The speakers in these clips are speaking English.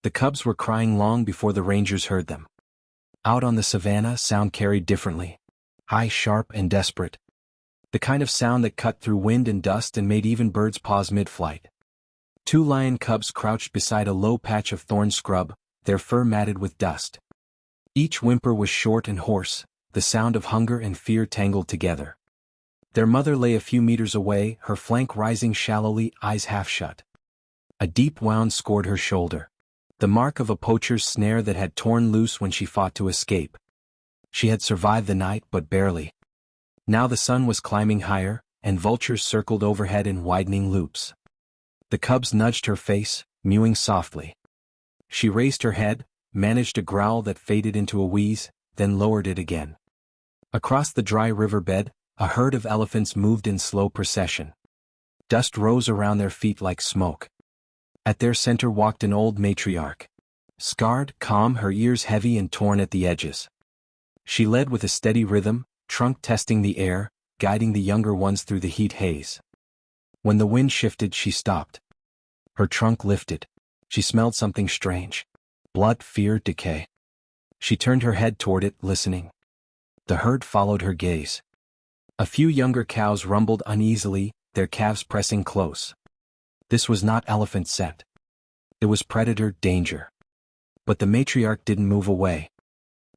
The cubs were crying long before the rangers heard them. Out on the savannah, sound carried differently. High, sharp, and desperate. The kind of sound that cut through wind and dust and made even birds pause mid-flight. 2 lion cubs crouched beside a low patch of thorn scrub, their fur matted with dust. Each whimper was short and hoarse, the sound of hunger and fear tangled together. Their mother lay a few meters away, her flank rising shallowly, eyes half shut. A deep wound scored her shoulder. The mark of a poacher's snare that had torn loose when she fought to escape. She had survived the night, but barely. Now the sun was climbing higher, and vultures circled overhead in widening loops. The cubs nudged her face, mewing softly. She raised her head, managed a growl that faded into a wheeze, then lowered it again. Across the dry riverbed, a herd of elephants moved in slow procession. Dust rose around their feet like smoke. At their center walked an old matriarch. Scarred, calm, her ears heavy and torn at the edges. She led with a steady rhythm, trunk testing the air, guiding the younger ones through the heat haze. When the wind shifted, she stopped. Her trunk lifted. She smelled something strange. Blood, fear, decay. She turned her head toward it, listening. The herd followed her gaze. A few younger cows rumbled uneasily, their calves pressing close. This was not elephant scent. It was predator danger. But the matriarch didn't move away.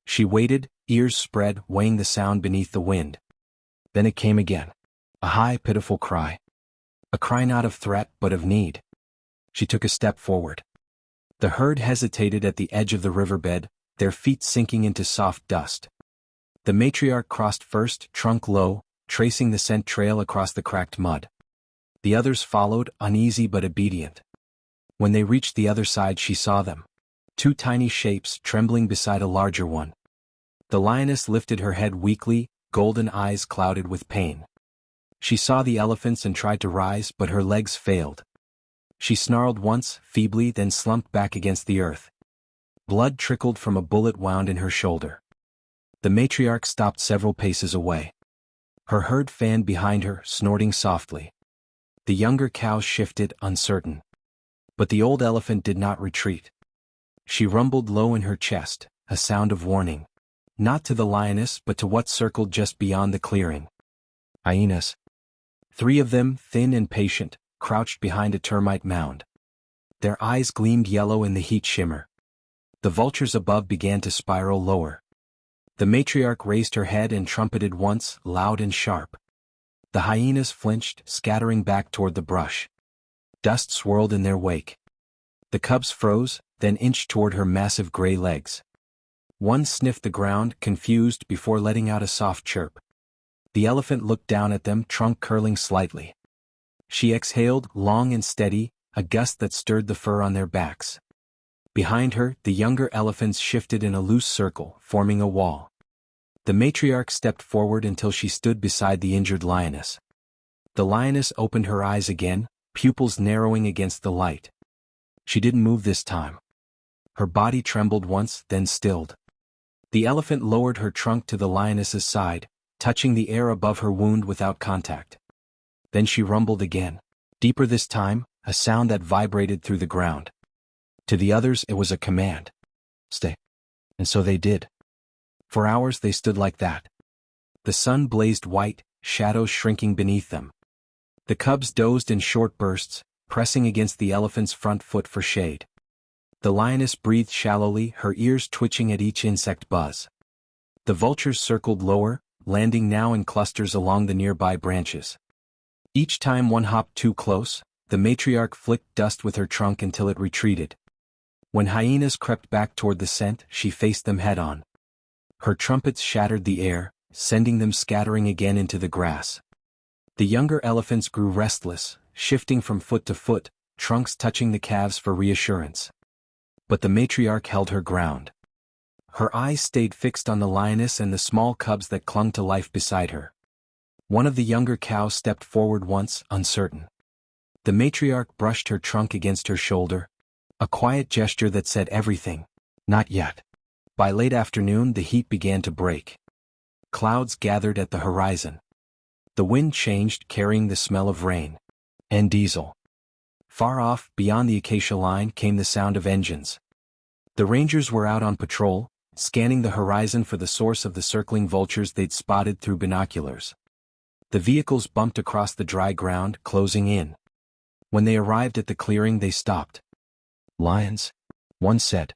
She waited, ears spread, weighing the sound beneath the wind. Then it came again. A high, pitiful cry. A cry not of threat, but of need. She took a step forward. The herd hesitated at the edge of the riverbed, their feet sinking into soft dust. The matriarch crossed first, trunk low, tracing the scent trail across the cracked mud. The others followed, uneasy but obedient. When they reached the other side, she saw them. 2 tiny shapes trembling beside a larger one. The lioness lifted her head weakly, golden eyes clouded with pain. She saw the elephants and tried to rise, but her legs failed. She snarled once, feebly, then slumped back against the earth. Blood trickled from a bullet wound in her shoulder. The matriarch stopped several paces away. Her herd fanned behind her, snorting softly. The younger cows shifted, uncertain. But the old elephant did not retreat. She rumbled low in her chest, a sound of warning. Not to the lioness, but to what circled just beyond the clearing. Hyenas. 3 of them, thin and patient, crouched behind a termite mound. Their eyes gleamed yellow in the heat shimmer. The vultures above began to spiral lower. The matriarch raised her head and trumpeted once, loud and sharp. The hyenas flinched, scattering back toward the brush. Dust swirled in their wake. The cubs froze, then inched toward her massive gray legs. One sniffed the ground, confused, before letting out a soft chirp. The elephant looked down at them, trunk curling slightly. She exhaled, long and steady, a gust that stirred the fur on their backs. Behind her, the younger elephants shifted in a loose circle, forming a wall. The matriarch stepped forward until she stood beside the injured lioness. The lioness opened her eyes again, pupils narrowing against the light. She didn't move this time. Her body trembled once, then stilled. The elephant lowered her trunk to the lioness's side, touching the air above her wound without contact. Then she rumbled again. Deeper this time, a sound that vibrated through the ground. To the others it was a command. Stay. And so they did. For hours they stood like that. The sun blazed white, shadows shrinking beneath them. The cubs dozed in short bursts, pressing against the elephant's front foot for shade. The lioness breathed shallowly, her ears twitching at each insect buzz. The vultures circled lower, landing now in clusters along the nearby branches. Each time one hopped too close, the matriarch flicked dust with her trunk until it retreated. When hyenas crept back toward the scent, she faced them head-on. Her trumpets shattered the air, sending them scattering again into the grass. The younger elephants grew restless, shifting from foot to foot, trunks touching the calves for reassurance. But the matriarch held her ground. Her eyes stayed fixed on the lioness and the small cubs that clung to life beside her. One of the younger cows stepped forward once, uncertain. The matriarch brushed her trunk against her shoulder, a quiet gesture that said everything. Not yet. By late afternoon the heat began to break. Clouds gathered at the horizon. The wind changed, carrying the smell of rain. And diesel. Far off, beyond the acacia line, came the sound of engines. The rangers were out on patrol, scanning the horizon for the source of the circling vultures they'd spotted through binoculars. The vehicles bumped across the dry ground, closing in. When they arrived at the clearing, they stopped. "Lions," one said.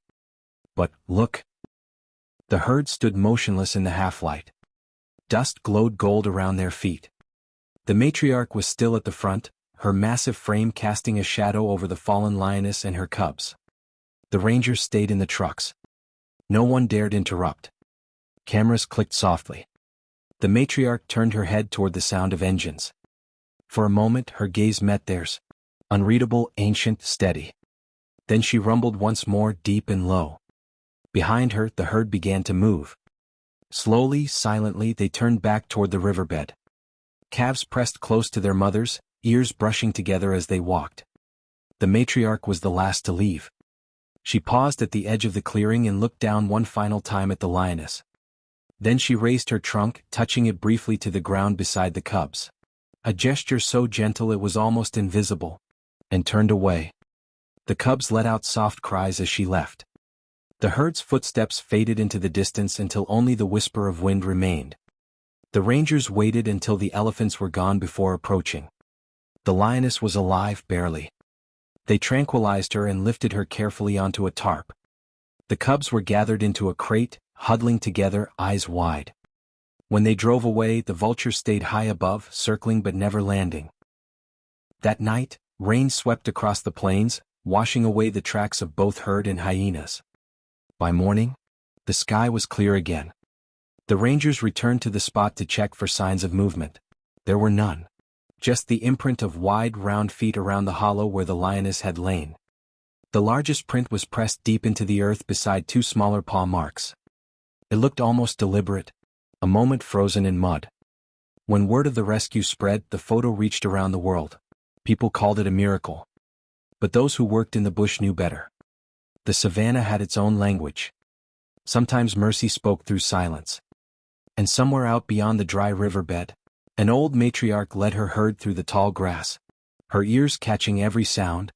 "But, look." The herd stood motionless in the half-light. Dust glowed gold around their feet. The matriarch was still at the front, her massive frame casting a shadow over the fallen lioness and her cubs. The rangers stayed in the trucks. No one dared interrupt. Cameras clicked softly. The matriarch turned her head toward the sound of engines. For a moment her gaze met theirs. Unreadable, ancient, steady. Then she rumbled once more, deep and low. Behind her, the herd began to move. Slowly, silently, they turned back toward the riverbed. Calves pressed close to their mothers, ears brushing together as they walked. The matriarch was the last to leave. She paused at the edge of the clearing and looked down one final time at the lioness. Then she raised her trunk, touching it briefly to the ground beside the cubs. A gesture so gentle it was almost invisible, and turned away. The cubs let out soft cries as she left. The herd's footsteps faded into the distance until only the whisper of wind remained. The rangers waited until the elephants were gone before approaching. The lioness was alive, barely. They tranquilized her and lifted her carefully onto a tarp. The cubs were gathered into a crate, huddling together, eyes wide. When they drove away, the vultures stayed high above, circling but never landing. That night, rain swept across the plains, washing away the tracks of both herd and hyenas. By morning, the sky was clear again. The rangers returned to the spot to check for signs of movement. There were none. Just the imprint of wide, round feet around the hollow where the lioness had lain. The largest print was pressed deep into the earth beside two smaller paw marks. It looked almost deliberate, a moment frozen in mud. When word of the rescue spread, the photo reached around the world. People called it a miracle. But those who worked in the bush knew better. The savannah had its own language. Sometimes mercy spoke through silence. And somewhere out beyond the dry riverbed, an old matriarch led her herd through the tall grass, her ears catching every sound,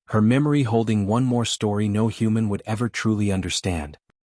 her memory holding one more story no human would ever truly understand.